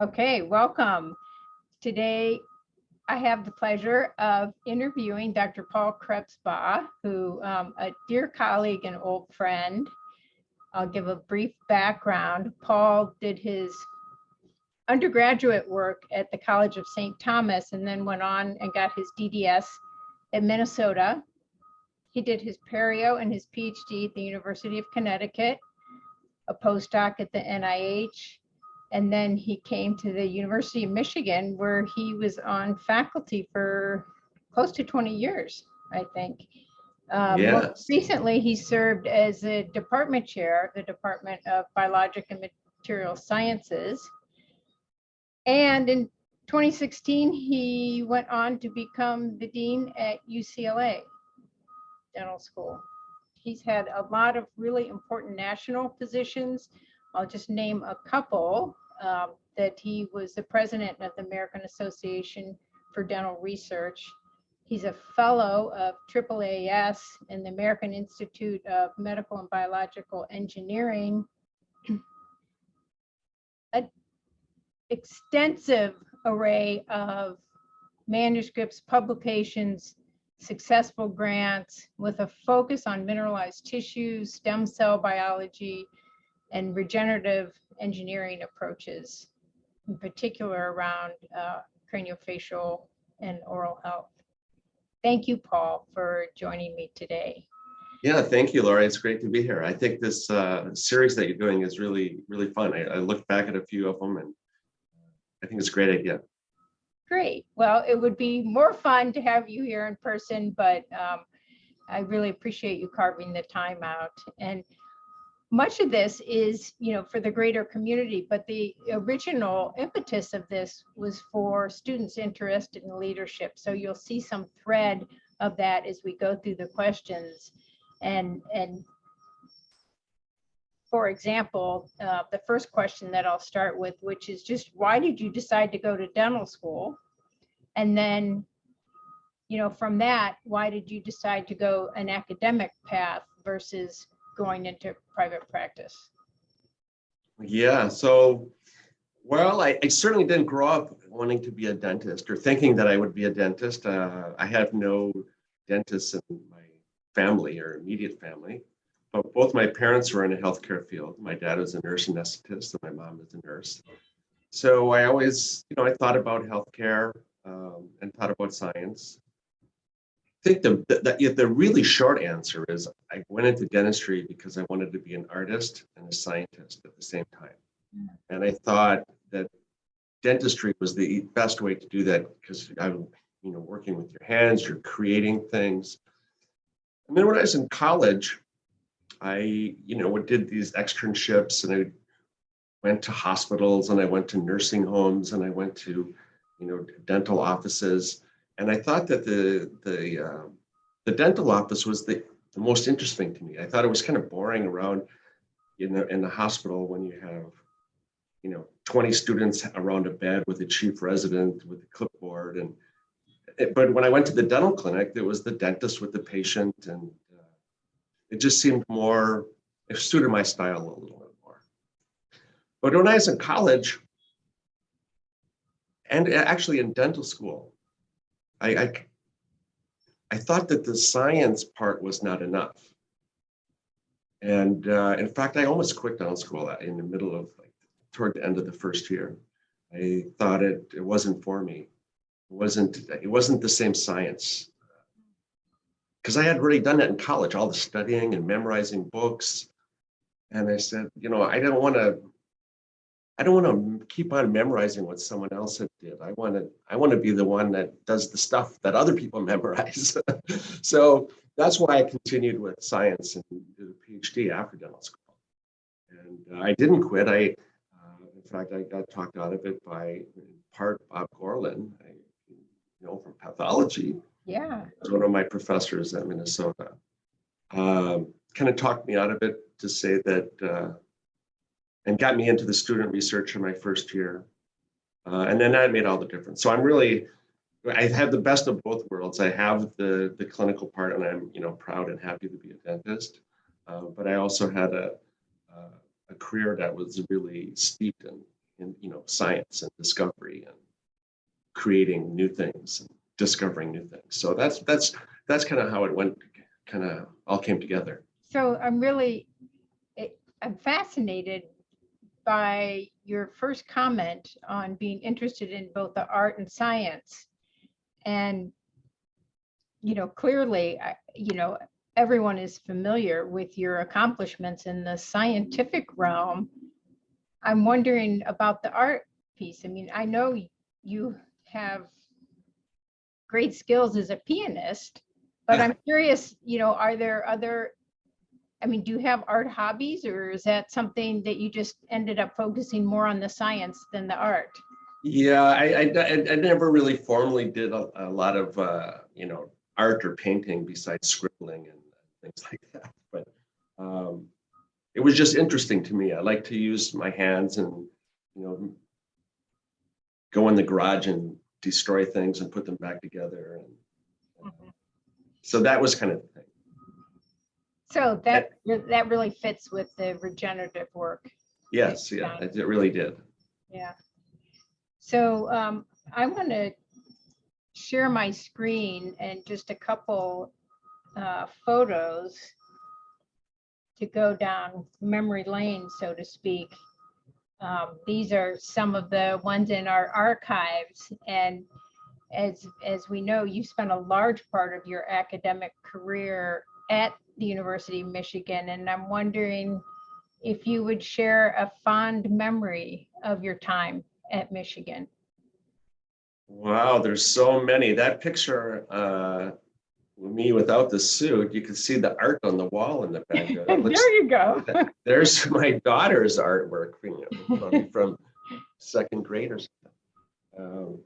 Okay, welcome. Today, I have the pleasure of interviewing Dr. Paul Krebsbach, who a dear colleague and old friend. I'll give a brief background. Paul did his undergraduate work at the College of St. Thomas and then went on and got his DDS at Minnesota. He did his perio and his PhD at the University of Connecticut, a postdoc at the NIH, and then he came to the University of Michigan, where he was on faculty for close to 20 years, I think. Most recently, he served as a department chair of the Department of Biologic and Material Sciences. And in 2016, he went on to become the dean at UCLA Dental School. He's had a lot of really important national positions. I'll just name a couple. That he was the president of the American Association for Dental Research. He's a fellow of AAAS and the American Institute of Medical and Biological Engineering. An extensive array of manuscripts, publications, successful grants with a focus on mineralized tissues, stem cell biology, and regenerative engineering approaches, in particular around craniofacial and oral health. Thank you, Paul, for joining me today. Yeah, thank you, Laura. It's great to be here. I think this series that you're doing is really, really fun. I looked back at a few of them, and I think it's a great idea. Great. Well, it would be more fun to have you here in person, but I really appreciate you carving the time out. And much of this is, for the greater community, but the original impetus of this was for students interested in leadership. So you'll see some thread of that as we go through the questions. And for example, the first question that I'll start with, which is just, why did you decide to go to dental school? And then, from that, why did you decide to go an academic path versus going into private practice? Yeah, so, well, I certainly didn't grow up wanting to be a dentist or thinking that I would be a dentist. I have no dentists in my family or immediate family, but both my parents were in the healthcare field. My dad was a nurse anesthetist and my mom was a nurse. So I always, I thought about healthcare and thought about science. I think the really short answer is I went into dentistry because I wanted to be an artist and a scientist at the same time. And I thought that dentistry was the best way to do that because I'm, working with your hands, you're creating things. And then when I was in college, I, did these externships and I went to hospitals and I went to nursing homes and I went to, dental offices. And I thought that the dental office was the most interesting to me. I thought it was kind of boring around in the hospital when you have 20 students around a bed with a chief resident with a clipboard. But when I went to the dental clinic, there was the dentist with the patient, and it just seemed more, it suited my style a little bit more. But when I was in college, and actually in dental school, I thought that the science part was not enough. And in fact, I almost quit dental school in the middle of, toward the end of the first year. I thought it wasn't for me. It wasn't the same science. Because I had already done that in college, all the studying and memorizing books. And I said, I don't want to keep on memorizing what someone else did. I want to be the one that does the stuff that other people memorize. So that's why I continued with science and did a PhD after dental school. And I didn't quit. In fact, I got talked out of it by in part Bob Gorlin, from pathology. Yeah. He was one of my professors at Minnesota. Kind of talked me out of it to say that, and got me into the student research in my first year. And then that made all the difference. So I have the best of both worlds. I have the clinical part, and I'm proud and happy to be a dentist. But I also had a career that was really steeped in in science and discovery and creating new things and discovering new things. So that's kind of how it went, kind of all came together. So I'm fascinated by your first comment on being interested in both the art and science. And, clearly, everyone is familiar with your accomplishments in the scientific realm. I'm wondering about the art piece. I mean, I know you have great skills as a pianist, but I'm curious, are there other, do you have art hobbies, or is that something that you just ended up focusing more on the science than the art? Yeah, I never really formally did a lot of art or painting besides scribbling and things like that. But it was just interesting to me. I like to use my hands and go in the garage and destroy things and put them back together. And so that was kind of the thing. So that really fits with the regenerative work. Yes, yeah, it really did. Yeah. So I want to share my screen and just a couple photos to go down memory lane, so to speak. These are some of the ones in our archives, and as we know, you spent a large part of your academic career at the University of Michigan, and I'm wondering if you would share a fond memory of your time at Michigan. Wow, there's so many. That picture, me without the suit, you can see the art on the wall in the background. There you go. There's my daughter's artwork from second grade or something.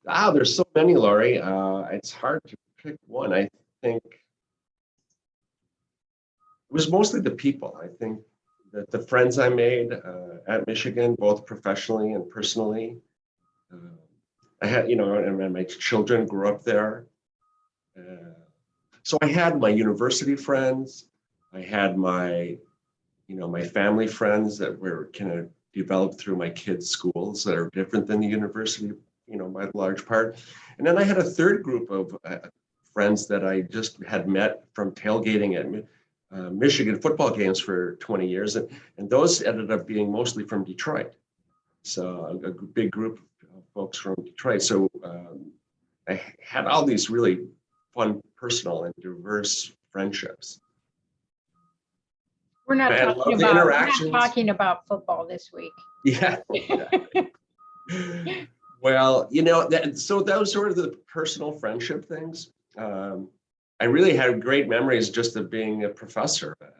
There's so many, Laurie. It's hard to pick one. I think it was mostly the people. I think that the friends I made at Michigan, both professionally and personally. I had, and my children grew up there. So I had my university friends. I had my family friends that were kind of developed through my kids' schools that are different than the university, by large part. And then I had a third group of friends that I just had met from tailgating at Michigan football games for 20 years. And those ended up being mostly from Detroit. So a big group of folks from Detroit. So I had all these really fun, personal, and diverse friendships. We're not talking about football this week. Yeah. Exactly. Well, so those sort of the personal friendship things. I really had great memories just of being a professor at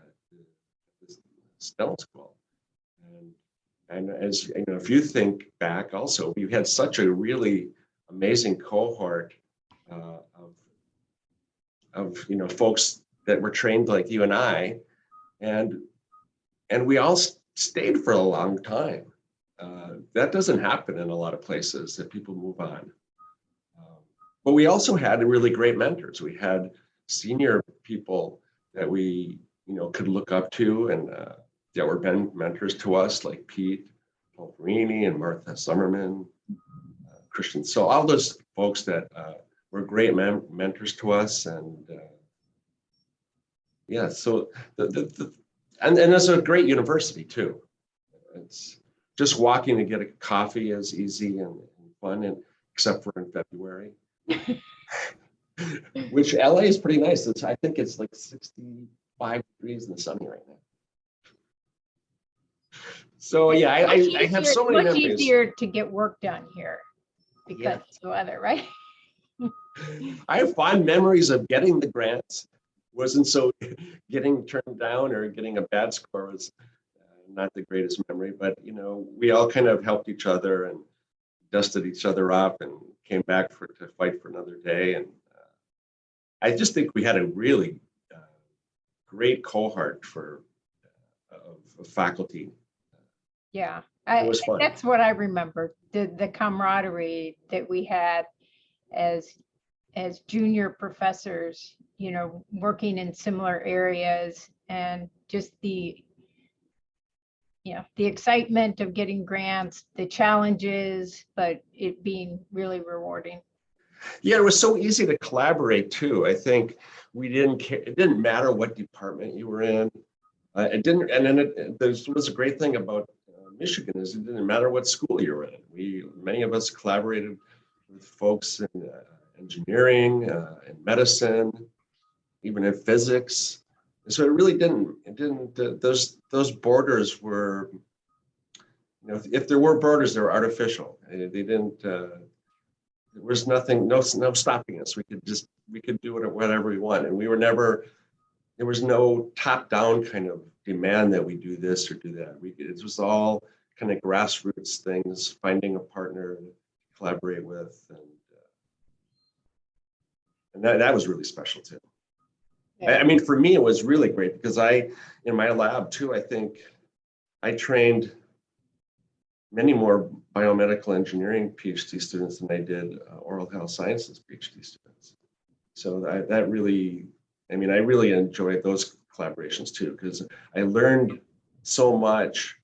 the Snell School. And as if you think back also, we've had such a really amazing cohort of folks that were trained like you and I, and we all stayed for a long time. That doesn't happen in a lot of places, that people move on. But we also had really great mentors. We had senior people that we could look up to and that were mentors to us, like Pete Polverini and Martha Summerman, Christian. So all those folks that were great mentors to us, and yeah. So and it's a great university too. It's just walking to get a coffee is easy and fun, and except for in February, which LA is pretty nice. I think it's like 65 degrees and sunny right now. So yeah, I have so many memories. Much easier to get work done here because of the weather, right? I have fond memories of getting the grants. Wasn't so getting turned down or getting a bad score was not the greatest memory, but we all kind of helped each other and dusted each other up and came back to fight for another day. And I just think we had a really great cohort of faculty. Yeah, it was fun. That's what I remember, the camaraderie that we had as junior professors, working in similar areas, and just the the excitement of getting grants, the challenges, but it being really rewarding. Yeah, it was so easy to collaborate too. I think we didn't care, it didn't matter what department you were in. It didn't, and then there was a great thing about Michigan is it didn't matter what school you were in. Many of us collaborated with folks in engineering, in medicine, even in physics. And so it really those borders were, if there were borders, they were artificial. They didn't, there was nothing, no stopping us. We could do whatever we want. And there was no top-down kind of demand that we do this or do that. It was all kind of grassroots things, finding a partner to collaborate with. And that was really special too. Yeah. I mean, for me, it was really great because in my lab too, I think I trained many more biomedical engineering PhD students than I did oral health sciences PhD students. So that really, I mean, I really enjoyed those collaborations too, because I learned so much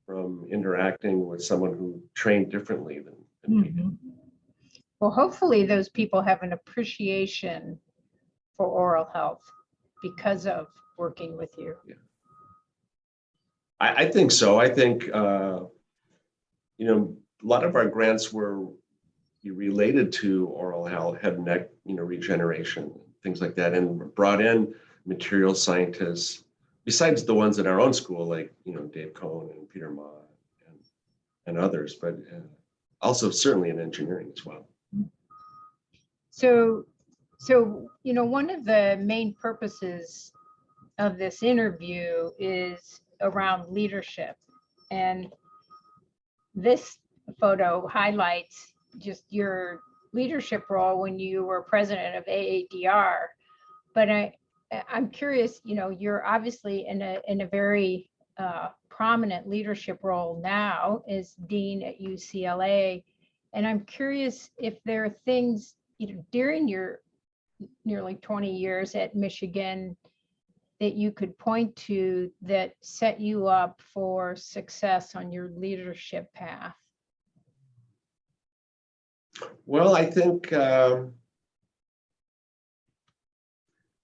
from interacting with someone who trained differently than me. Well, hopefully those people have an appreciation for oral health because of working with you. Yeah. I think so. I think, a lot of our grants were related to oral health, head and neck, regeneration, things like that, and brought in material scientists, besides the ones in our own school, like, Dave Cohn and Peter Ma and others, but also certainly in engineering as well. So, one of the main purposes of this interview is around leadership. And this photo highlights just your leadership role when you were president of AADR. But I'm curious, you're obviously in a very prominent leadership role now as dean at UCLA. And I'm curious if there are things, during your nearly 20 years at Michigan that you could point to that set you up for success on your leadership path. Well, I think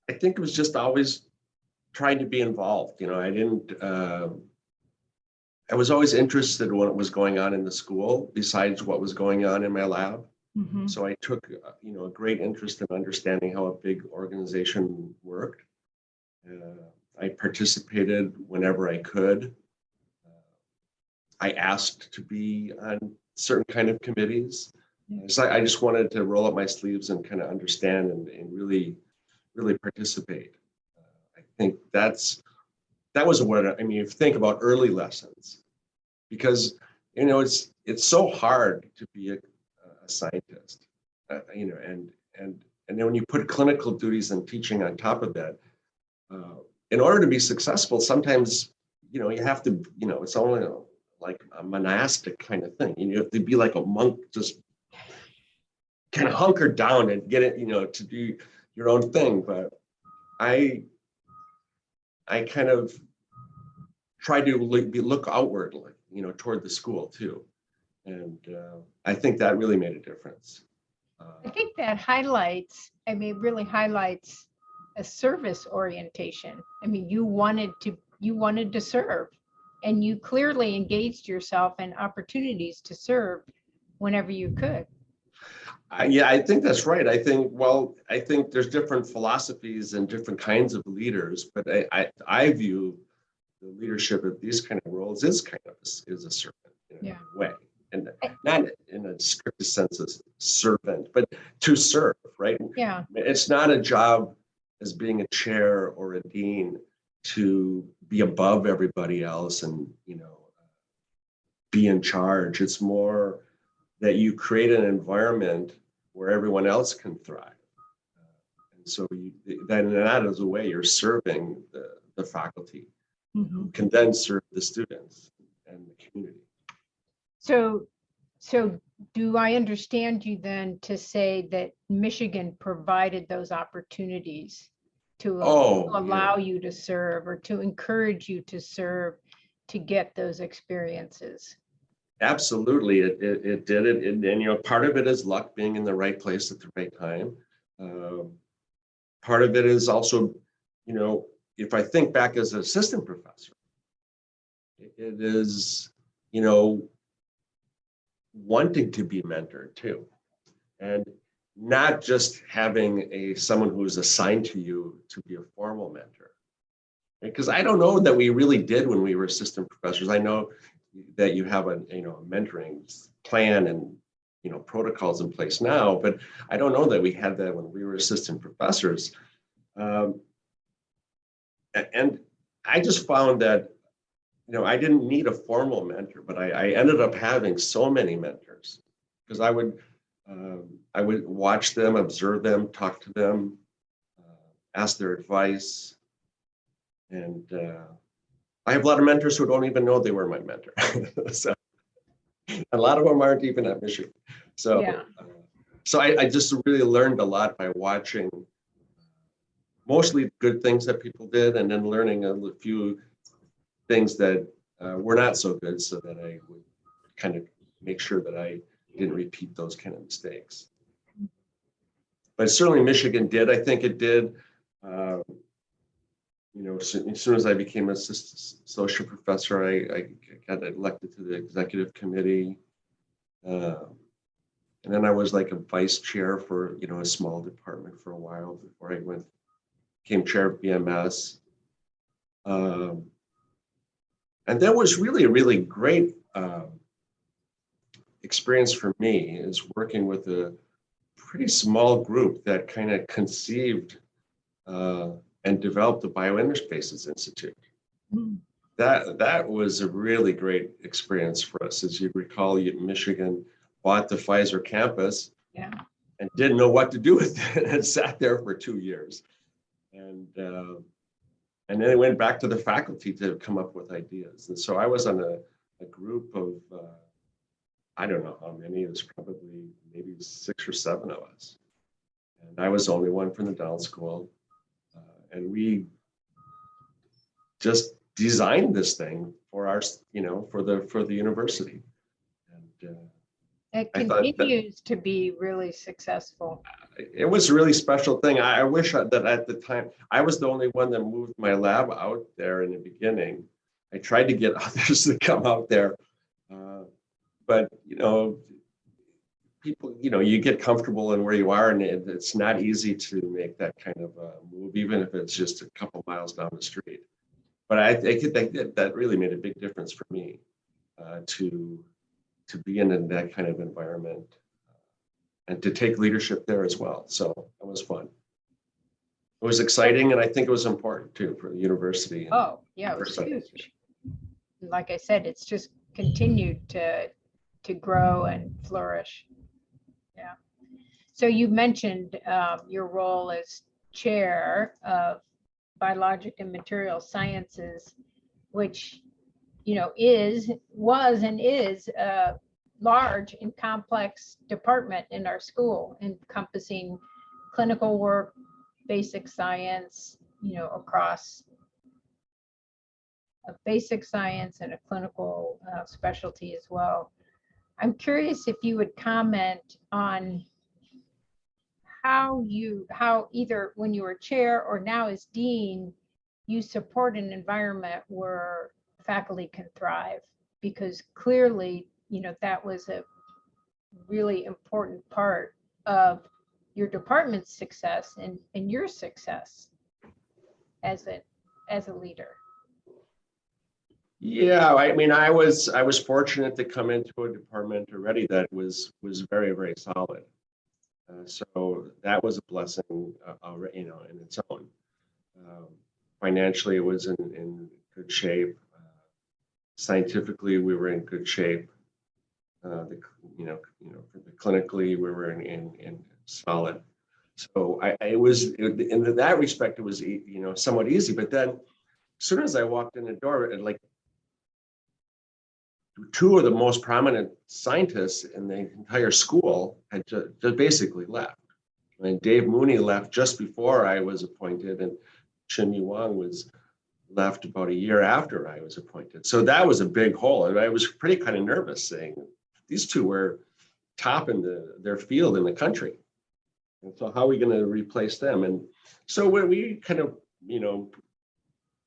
it was just always trying to be involved. I was always interested in what was going on in the school besides what was going on in my lab. Mm-hmm. So I took, a great interest in understanding how a big organization worked. I participated whenever I could. I asked to be on certain kind of committees. So I just wanted to roll up my sleeves and kind of understand and really, really participate. I think that was what, I mean, if you think about early lessons, because, it's so hard to be a scientist, and then when you put clinical duties and teaching on top of that, in order to be successful, sometimes, you have to, it's only like a monastic kind of thing. You have to be like a monk, just kind of hunker down and get it, to do your own thing. But I kind of try to look outward, toward the school too. And I think that really made a difference. I think that really highlights a service orientation. I mean, you wanted to serve, and you clearly engaged yourself in opportunities to serve whenever you could. Yeah, I think that's right. I think there's different philosophies and different kinds of leaders, but I view the leadership of these kind of roles is a servant in a way. And not in a strict sense as servant, but to serve, right? Yeah. It's not a job as being a chair or a dean to be above everybody else and, be in charge. It's more that you create an environment where everyone else can thrive. And so that is a way you're serving the faculty, who can then serve the students and the community. So do I understand you then to say that Michigan provided those opportunities to allow you to serve, or to encourage you to serve, to get those experiences. Absolutely, it did it, and you know, part of it is luck, being in the right place at the right time. Part of it is also, you know, if I think back as an assistant professor, it is, you know, wanting to be mentored too, and not just having someone who is assigned to you to be a formal mentor. Because I don't know that we really did when we were assistant professors. I know that you have a mentoring plan and protocols in place now, but I don't know that we had that when we were assistant professors. And I just found that I didn't need a formal mentor, but I ended up having so many mentors because I would watch them, observe them, talk to them, ask their advice. And I have a lot of mentors who don't even know they were my mentor. So a lot of them aren't even at Michigan. So, yeah. So I just really learned a lot by watching mostly good things that people did, and then learning a few things that were not so good, so that I would kind of make sure that I didn't repeat those kind of mistakes. But certainly Michigan did. I think it did. As soon as I became an associate professor, I got elected to the executive committee. And then I was like a vice chair for, a small department for a while before I became chair of BMS. And that was really a really great experience for me, is working with a pretty small group that kind of conceived and developed the Biointerfaces Institute. Mm. That was a really great experience for us. As you recall, Michigan bought the Pfizer campus, yeah, and didn't know what to do with it, and sat there for 2 years. And then it went back to the faculty to come up with ideas. And so I was on a group of, I don't know how many, it was probably maybe 6 or 7 of us. And I was the only one from the dental school. And we just designed this thing for our, for the university. And it continues to be really successful. It was a really special thing. I wish that at the time, I was the only one that moved my lab out there in the beginning. I tried to get others to come out there. But, people, you get comfortable in where you are, and it's not easy to make that kind of move, even if it's just a couple miles down the street. But I think that really made a big difference for me to be in that kind of environment and to take leadership there as well. So it was fun. It was exciting, and I think it was important too for the university. Oh, yeah, it was huge. Like I said, it's just continued to grow and flourish. Yeah. So you mentioned your role as chair of biologic and material sciences, which was and is a large and complex department in our school, encompassing clinical work, basic science, across a basic science and a clinical specialty as well. I'm curious if you would comment on how either when you were chair or now as dean, you support an environment where faculty can thrive, because clearly, that was a really important part of your department's success and your success as a leader. Yeah, I mean, I was fortunate to come into a department already that was very, very solid. So that was a blessing, in its own. Financially, it was in good shape. Scientifically, we were in good shape. Clinically, we were in solid. So it was, in that respect, it was somewhat easy. But then, as soon as I walked in the door, and like 2 of the most prominent scientists in the entire school had just basically left. And Dave Mooney left just before I was appointed, and Chin Yu Wang was left about a year after I was appointed. So that was a big hole. And I was pretty kind of nervous, saying these two were top in their field in the country. And so how are we going to replace them? And so when we kind of,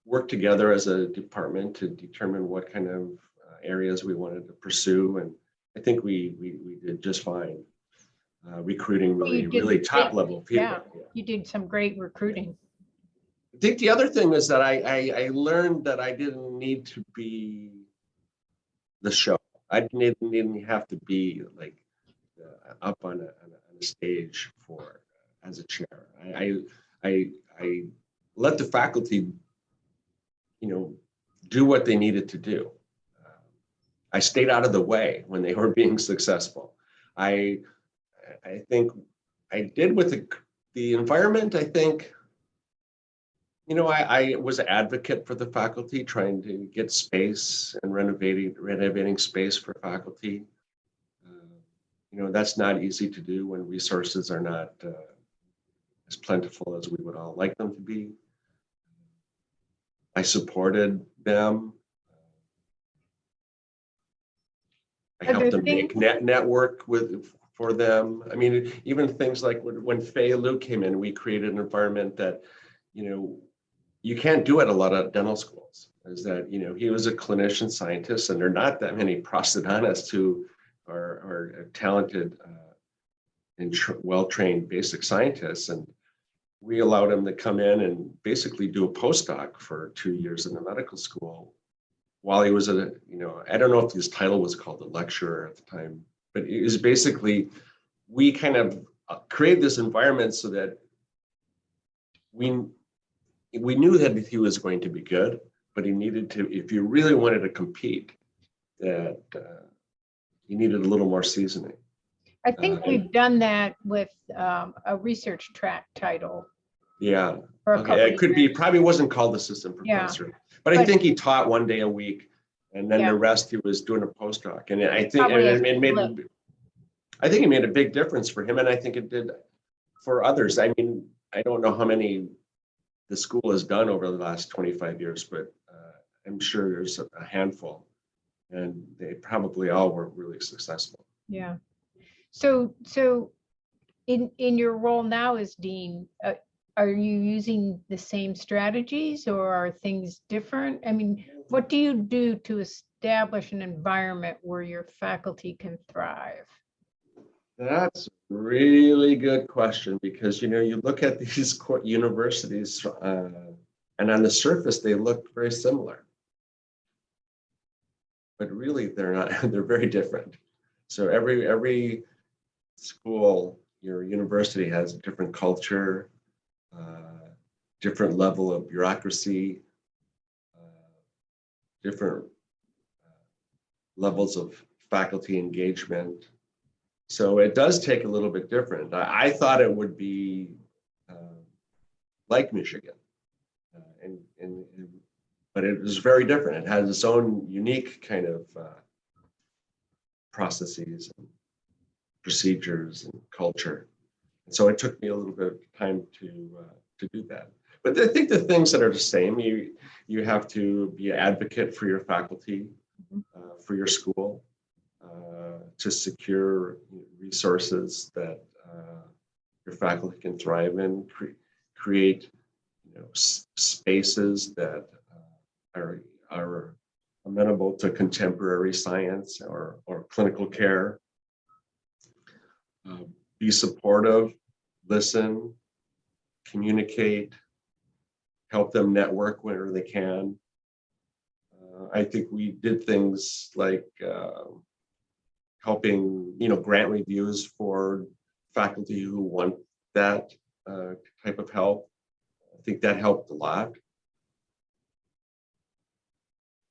worked together as a department to determine what kind of areas we wanted to pursue. And I think we did just fine. Recruiting really top level people. Yeah, you did some great recruiting. I think the other thing is that I learned that I didn't need to be the show. I didn't have to be like up on a stage as a chair. I let the faculty, do what they needed to do. I stayed out of the way when they were being successful. I think I did with the environment. I think, I was an advocate for the faculty, trying to get space and renovating space for faculty. That's not easy to do when resources are not as plentiful as we would all like them to be. I supported them. I helped them make network for them. I mean, even things like when Fay Liu came in, we created an environment that, you can't do at a lot of dental schools. Is that, he was a clinician scientist, and there are not that many prosthodontists who are talented and well-trained basic scientists. And we allowed him to come in and basically do a postdoc for 2 years in the medical school while he was I don't know if his title was called a lecturer at the time, but it was basically, we kind of created this environment so that we knew that he was going to be good, but he needed to, if you really wanted to compete, that he needed a little more seasoning. I think we've done that with a research track title. Yeah, okay, it could be, probably wasn't called assistant professor, but I think he taught 1 day a week, and then the rest he was doing a postdoc. And I think it made a big difference for him, and I think it did for others. I mean, I don't know how many the school has done over the last 25 years, but I'm sure there's a handful, and they probably all were really successful. Yeah. So in your role now as dean, are you using the same strategies, or are things different? I mean, what do you do to establish an environment where your faculty can thrive? That's a really good question, because, you look at these universities and on the surface, they look very similar. But really, they're not, they're very different. So every school, your university has a different culture, different level of bureaucracy, different levels of faculty engagement. So it does take a little bit different. I thought it would be like Michigan, but it was very different. It has its own unique kind of processes and procedures and culture. And so it took me a little bit of time to do that. But I think the things that are the same, you have to be an advocate for your faculty, for your school, to secure resources that your faculty can thrive in, create spaces that are amenable to contemporary science or clinical care. Be supportive, listen, communicate, help them network whenever they can. I think we did things like helping, grant reviews for faculty who want that type of help. I think that helped a lot.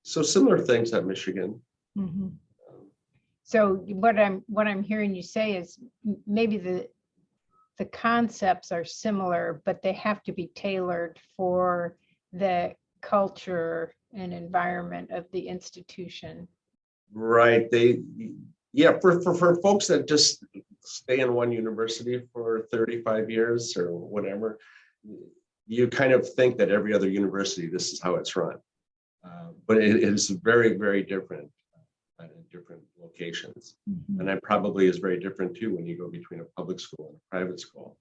So similar things at Michigan. Mm-hmm. So what I'm hearing you say is maybe the concepts are similar, but they have to be tailored for the culture and environment of the institution. Right. For folks that just stay in one university for 35 years or whatever, you kind of think that every other university, this is how it's run. But it is very, very different in different locations. Mhm. And that probably is very different too when you go between a public school and a private school.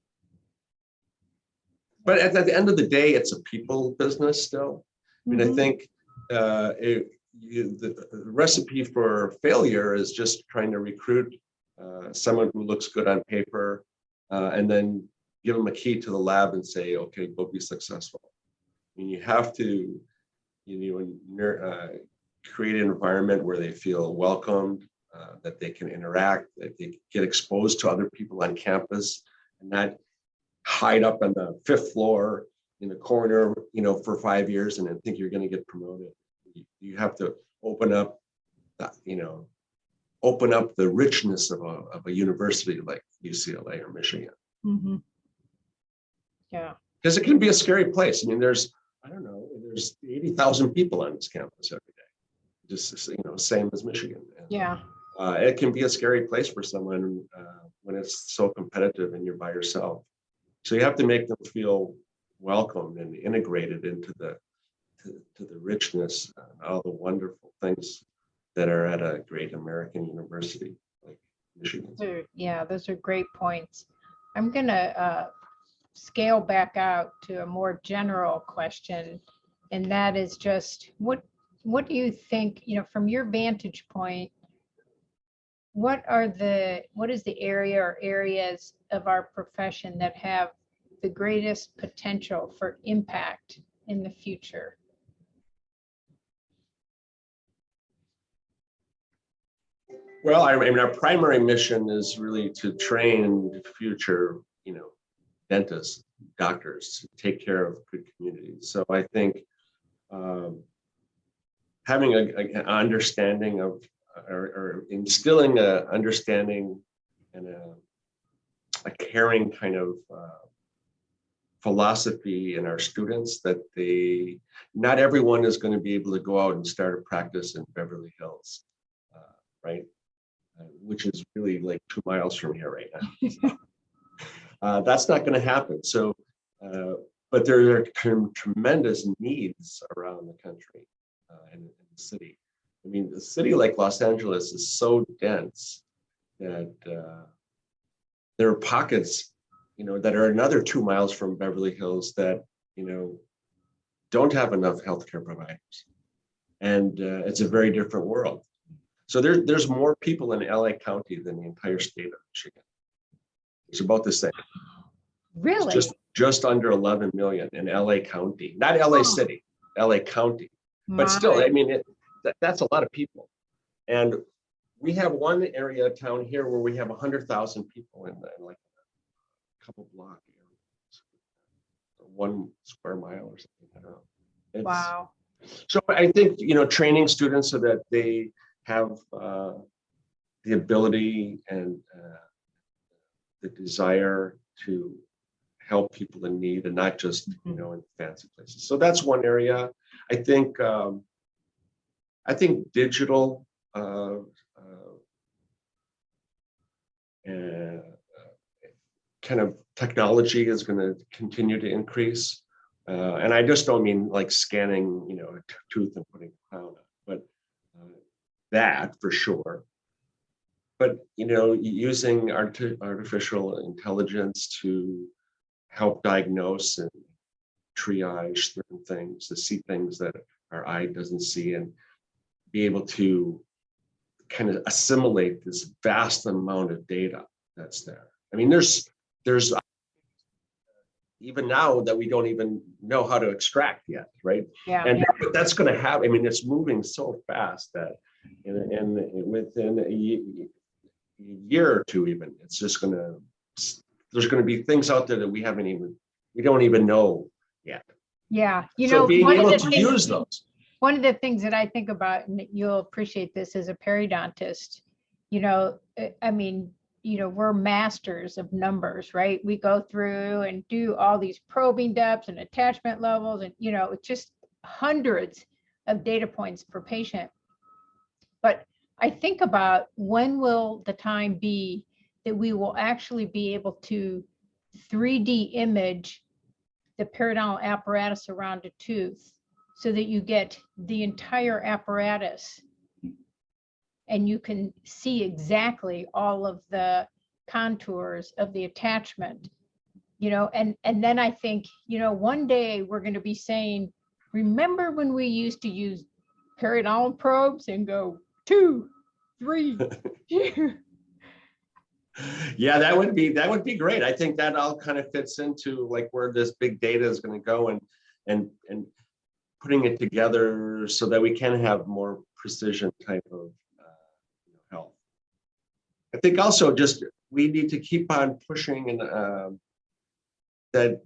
But at the end of the day, it's a people business still. I mean, I Mhm. think the recipe for failure is just trying to recruit someone who looks good on paper and then give them a key to the lab and say, okay, go be successful. I mean, you have to, create an environment where they feel welcomed, that they can interact, that they get exposed to other people on campus and not hide up on the 5th floor in a corner, for 5 years and then think you're going to get promoted. You have to open up, the richness of a university like UCLA or Michigan. Mhm. Yeah. Because it can be a scary place. I mean, there's 80,000 people on this campus every day, just, same as Michigan. And, Yeah. it can be a scary place for someone when it's so competitive and you're by yourself. So you have to make them feel welcomed and integrated into the richness and all the wonderful things that are at a great American university like Michigan. Yeah, those are great points. I'm going to scale back out to a more general question, and that is just what do you think, from your vantage point, what is the area or areas of our profession that have the greatest potential for impact in the future? Well, I mean, our primary mission is really to train future, dentists, doctors, to take care of good communities. So I think having an understanding of, or instilling an understanding and a caring kind of philosophy in our students that not everyone is going to be able to go out and start a practice in Beverly Hills, right? Which is really like 2 miles from here right now. That's not going to happen. So, but there are tremendous needs around the country and the city. I mean, a city like Los Angeles is so dense that there are pockets, that are another 2 miles from Beverly Hills that, don't have enough healthcare providers. And it's a very different world. So there's more people in LA County than the entire state of Michigan. It's about the same. Really? It's just under 11 million in LA County, not LA City, LA County. But still, I mean, that's a lot of people. And we have one area of town here where we have 100,000 people in like a couple block areas, 1 square mile or something. I don't know. Wow. So I think, training students so that they have the ability and the desire to help people in need and not just, in fancy places. So that's one area. I think digital kind of technology is going to continue to increase. And I just don't mean like scanning, a tooth and putting a crown on, but that for sure. But, using artificial intelligence to help diagnose and triage certain things, to see things that our eye doesn't see and be able to kind of assimilate this vast amount of data that's there. I mean, there's even now that we don't even know how to extract yet, right? Yeah. And that's going to happen. I mean, it's moving so fast that within a year or two, even, it's just there's going to be things out there that we don't even know yet. Yeah. So being able to use those. One of the things that I think about, and you'll appreciate this as a periodontist, I mean, we're masters of numbers, right? We go through and do all these probing depths and attachment levels and, it's just hundreds of data points per patient. But I think about when will the time be that we will actually be able to 3D image the periodontal apparatus around a tooth so that you get the entire apparatus and you can see exactly all of the contours of the attachment, and then I think, one day we're going to be saying, remember when we used to use periodontal probes and go 2, 3. Yeah, that would be great. I think that all kind of fits into like where this big data is going to go, and putting it together so that we can have more precision type of health. I think also just we need to keep on pushing and that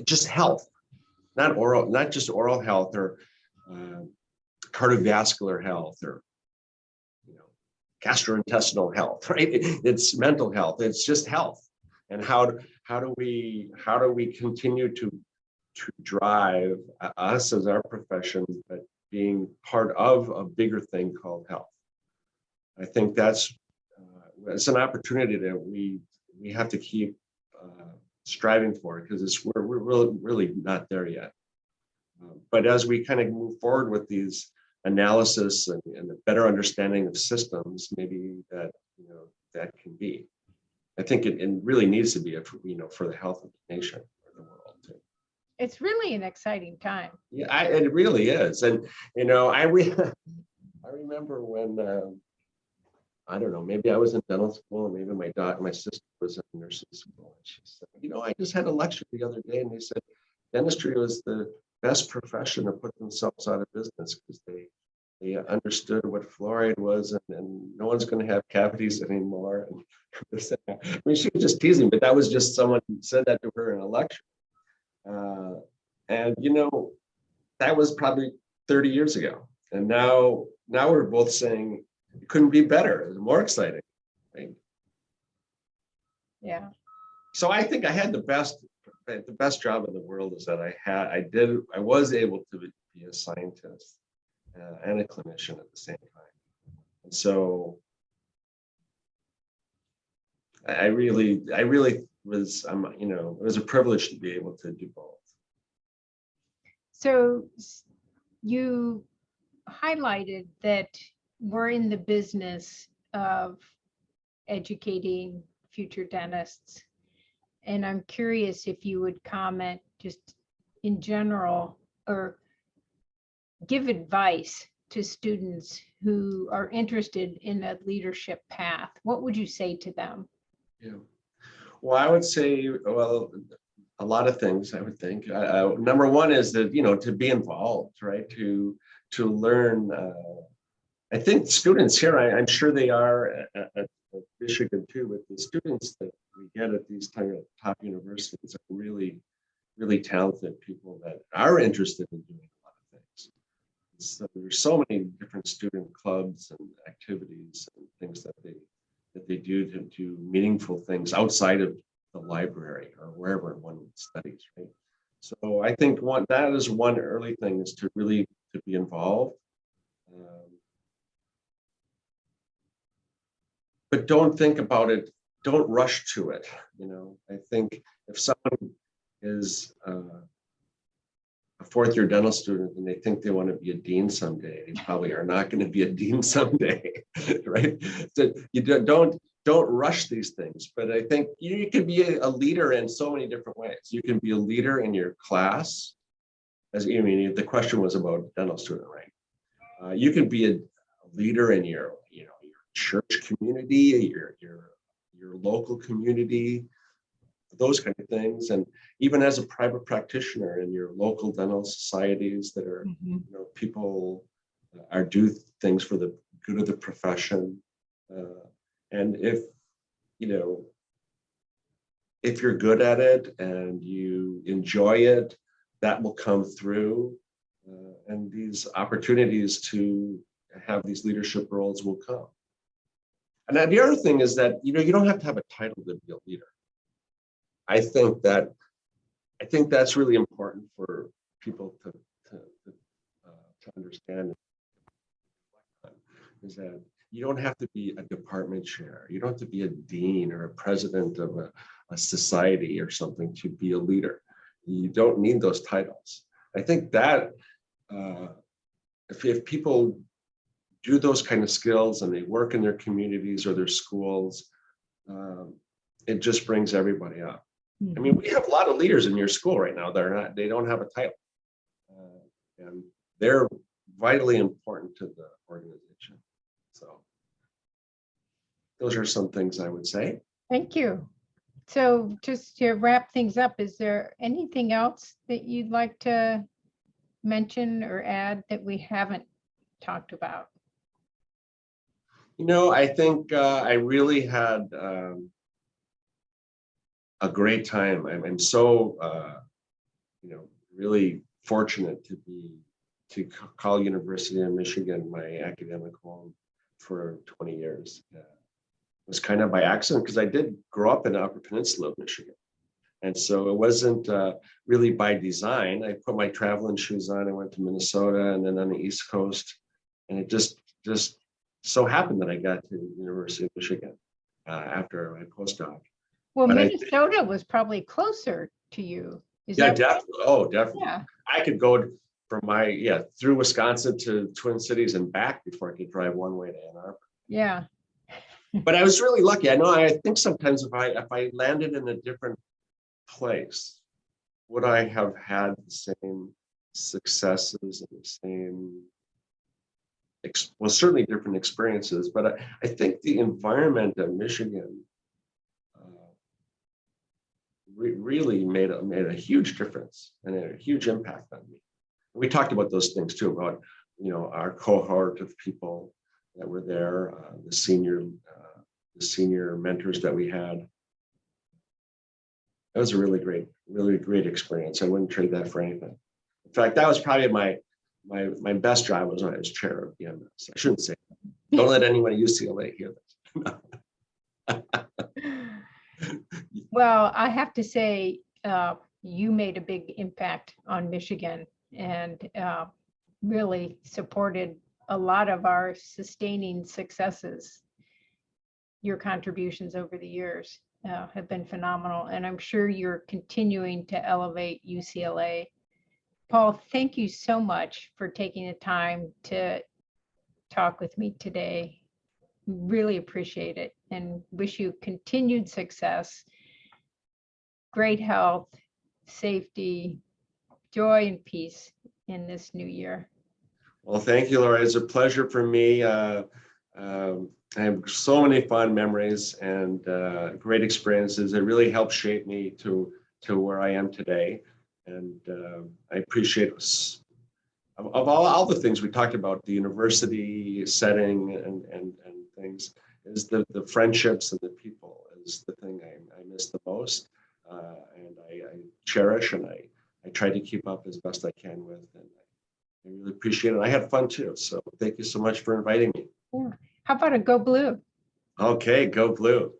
just health, not just oral health or cardiovascular health or gastrointestinal health, right? It's mental health. It's just health. And how do we continue to drive us as our profession, but being part of a bigger thing called health? I think that's it's an opportunity that we have to keep striving for, because we're really not there yet. But as we kind of move forward with these analysis and a better understanding of systems, maybe that can be. I think it really needs to be for the health of the nation or the world too. It's really an exciting time. Yeah, it really is, and I remember when I don't know, maybe I was in dental school, and maybe my sister was in nursing school, and she said, I just had a lecture the other day, and they said dentistry was the best profession to put themselves out of business because they understood what fluoride was, and no one's going to have cavities anymore. And I mean, she was just teasing, but that was just someone who said that to her in a lecture. And that was probably 30 years ago, and now we're both saying it couldn't be better. It was more exciting, right? Yeah. So I think I had the best job in the world is that I was able to be a scientist and a clinician at the same time. And so I really was, it was a privilege to be able to do both. So you highlighted that we're in the business of educating future dentists. And I'm curious if you would comment just in general or give advice to students who are interested in a leadership path. What would you say to them? Yeah. Well, I would say, a lot of things, I would think. Number one is that, to be involved, right? To learn. I think students here, I'm sure they are at Michigan too, with the students that we get at these top universities are really, really talented people that are interested in doing a lot of things. So there's so many different student clubs and activities and things that they do to do meaningful things outside of the library or wherever one studies, right? So I think that is one early thing, is to really be involved. But don't think about it, don't rush to it. I think if someone is a fourth-year dental student and they think they want to be a dean someday, they probably are not going to be a dean someday, right? So you don't rush these things. But I think you can be a leader in so many different ways. You can be a leader in your class, the question was about dental student, right? You can be a leader in your church community, your local community, those kind of things, and even as a private practitioner in your local dental societies that are, people are do things for the good of the profession, and if you're good at it and you enjoy it, that will come through, and these opportunities to have these leadership roles will come. And then the other thing is that you don't have to have a title to be a leader. I think that's really important for people to understand. Is that you don't have to be a department chair. You don't have to be a dean or a president of a society or something to be a leader. You don't need those titles. I think that if people do those kind of skills and they work in their communities or their schools, it just brings everybody up. I mean, we have a lot of leaders in your school right now that they don't have a title, and they're vitally important to the organization. So those are some things I would say. Thank you. So just to wrap things up, is there anything else that you'd like to mention or add that we haven't talked about? You know, I think I really had a great time. I'm so, you know, really fortunate to call University of Michigan my academic home for 20 years. It was kind of by accident because I did grow up in the Upper Peninsula of Michigan. And so it wasn't really by design. I put my traveling shoes on. I went to Minnesota and then on the East Coast. And it just so happened that I got to the University of Michigan after my postdoc. Well, But Minnesota was probably closer to you. Is yeah, that right? definitely. Oh, definitely. Yeah. I could go from through Wisconsin to Twin Cities and back before I could drive one way to Ann Arbor. Yeah. But I was really lucky. I think sometimes if I landed in a different place, would I have had the same successes and the same, well, certainly different experiences, but I think the environment of Michigan really made a huge difference and a huge impact on me. We talked about those things too, about, you know, our cohort of people that were there, the senior mentors that we had. That was a really great experience. I wouldn't trade that for anything. In fact, that was probably my best job was when I was chair of the MS. I shouldn't say that. Don't let anyone at UCLA hear that. Well, I have to say, you made a big impact on Michigan and really supported a lot of our sustaining successes. Your contributions over the years have been phenomenal, and I'm sure you're continuing to elevate UCLA. Paul, thank you so much for taking the time to talk with me today. Really appreciate it and wish you continued success, great health, safety, joy, and peace in this new year. Well, thank you, Laura. It's a pleasure for me. I have so many fond memories and great experiences. It really helped shape me to where I am today. And I appreciate of all the things we talked about, the university setting and things, is the friendships and the people is the thing I miss the most. And I cherish and I try to keep up as best I can with. And I really appreciate it. I had fun too. So thank you so much for inviting me. Yeah. How about a go blue? Okay, go blue.